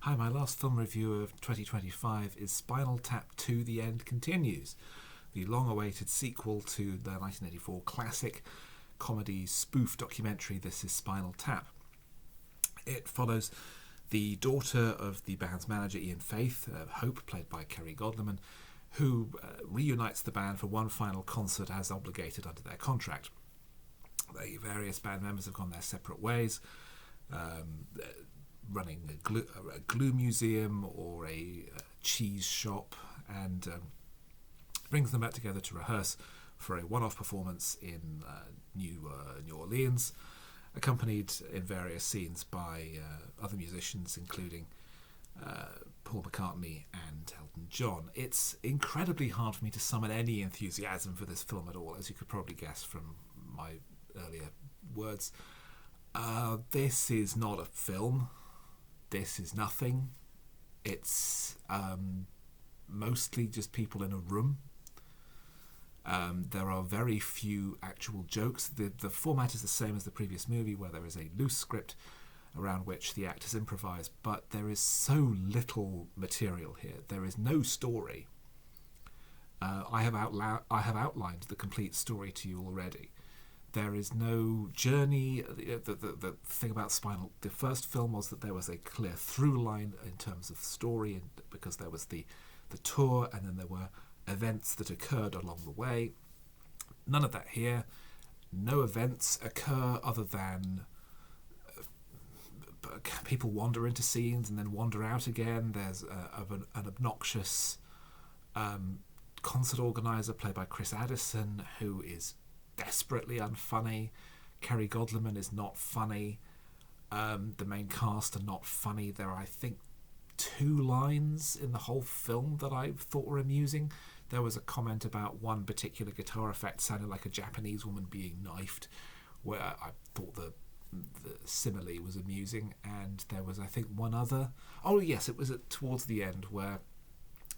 Hi, my last film review of 2025 is Spinal Tap 2 The End Continues, the long-awaited sequel to the 1984 classic comedy spoof documentary This Is Spinal Tap. It follows the daughter of the band's manager Ian Faith, Hope, played by Kerry Godliman, who reunites the band for one final concert as obligated under their contract. The various band members have gone their separate ways, running a glue museum or a cheese shop, and brings them back together to rehearse for a one-off performance in New Orleans, accompanied in various scenes by other musicians, including Paul McCartney and Elton John. It's incredibly hard for me to summon any enthusiasm for this film at all, as you could probably guess from my earlier words. This is not a film. This is nothing. It's mostly just people in a room. There are very few actual jokes. The format is the same as the previous movie, where there is a loose script around which the actors improvise, but there is so little material here. There is no story. I have outlined the complete story to you already. There is no journey. The thing about Spinal, the first film, was that there was a clear through line in terms of story, and because there was the tour, and then there were events that occurred along the way. None of that here. No events occur other than people wander into scenes and then wander out again. There's an obnoxious concert organizer played by Chris Addison, who is desperately unfunny. Kerry Godliman is not funny. The main cast are not funny. There are, I think, 2 lines in the whole film that I thought were amusing. There was a comment about one particular guitar effect sounded like a Japanese woman being knifed, where I thought the simile was amusing. And there was, I think, one other. Oh yes, it was towards the end, where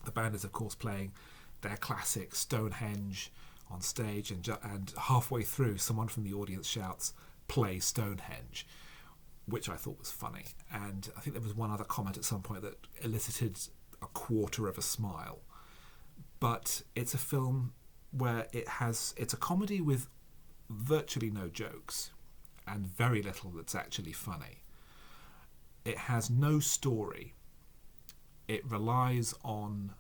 the band is, of course, playing their classic Stonehenge on stage, and halfway through, someone from the audience shouts, "Play Stonehenge," which I thought was funny. And I think there was one other comment at some point that elicited a quarter of a smile. But it's a film where it's a comedy with virtually no jokes and very little that's actually funny. It has no story. It relies on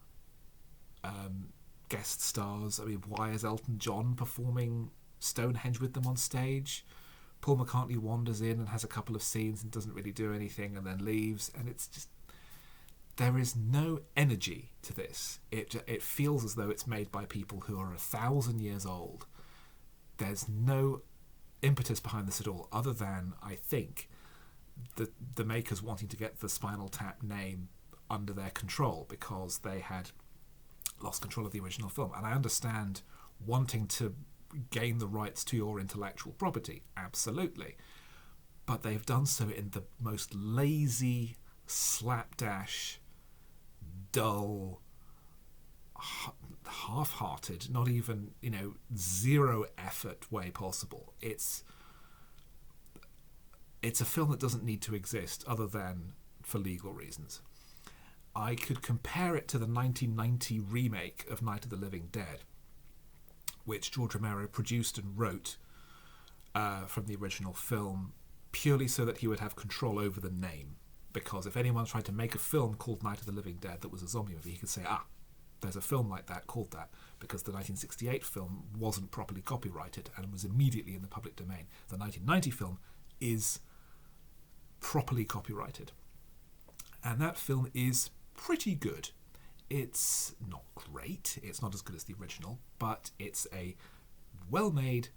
guest stars. I mean, why is Elton John performing Stonehenge with them on stage? Paul McCartney wanders in and has a couple of scenes and doesn't really do anything and then leaves, and it's just, there is no energy to this. It feels as though it's made by people who are 1,000 years old. There's no impetus behind this at all, other than, I think, the makers wanting to get the Spinal Tap name under their control because they had lost control of the original film. And I understand wanting to gain the rights to your intellectual property, absolutely, but they've done so in the most lazy, slapdash, dull, half-hearted, not even, zero effort way possible. It's a film that doesn't need to exist other than for legal reasons. I could compare it to the 1990 remake of Night of the Living Dead, which George Romero produced and wrote from the original film, purely so that he would have control over the name. Because if anyone tried to make a film called Night of the Living Dead that was a zombie movie, he could say, there's a film like that called that, because the 1968 film wasn't properly copyrighted and was immediately in the public domain. The 1990 film is properly copyrighted. And that film is pretty good. It's not great. It's not as good as the original, but it's a well-made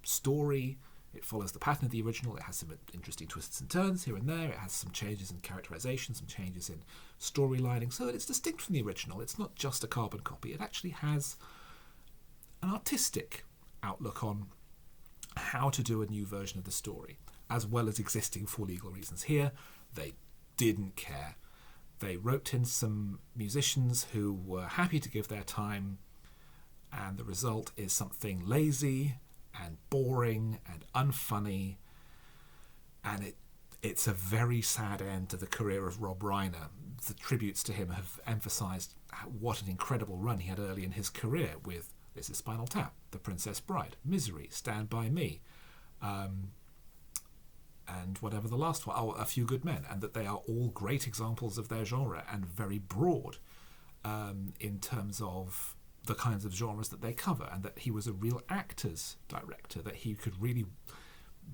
story. It follows the pattern of the original. It has some interesting twists and turns here and there. It has some changes in characterization, some changes in storylining, so that it's distinct from the original. It's not just a carbon copy. It actually has an artistic outlook on how to do a new version of the story, as well as existing for legal reasons. Here, they didn't care. They roped in some musicians who were happy to give their time, and the result is something lazy and boring and unfunny, and It's a very sad end to the career of Rob Reiner. The tributes to him have emphasised what an incredible run he had early in his career with This Is Spinal Tap, The Princess Bride, Misery, Stand By Me, and whatever the last one, A Few Good Men, and that they are all great examples of their genre and very broad in terms of the kinds of genres that they cover, and that he was a real actor's director, that he could really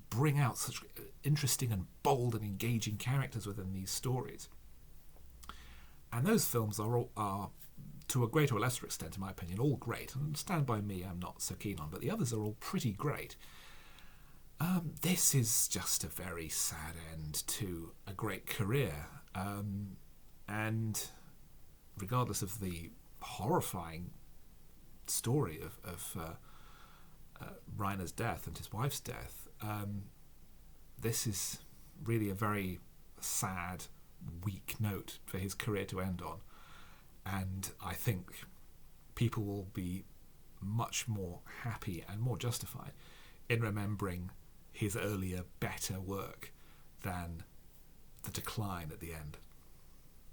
bring out such interesting and bold and engaging characters within these stories. And those films are to a greater or lesser extent, in my opinion, all great. And Stand By Me I'm not so keen on, but the others are all pretty great. This is just a very sad end to a great career. And regardless of the horrifying story of Reiner's death and his wife's death, this is really a very sad, weak note for his career to end on. And I think people will be much more happy and more justified in remembering his earlier, better work than the decline at the end.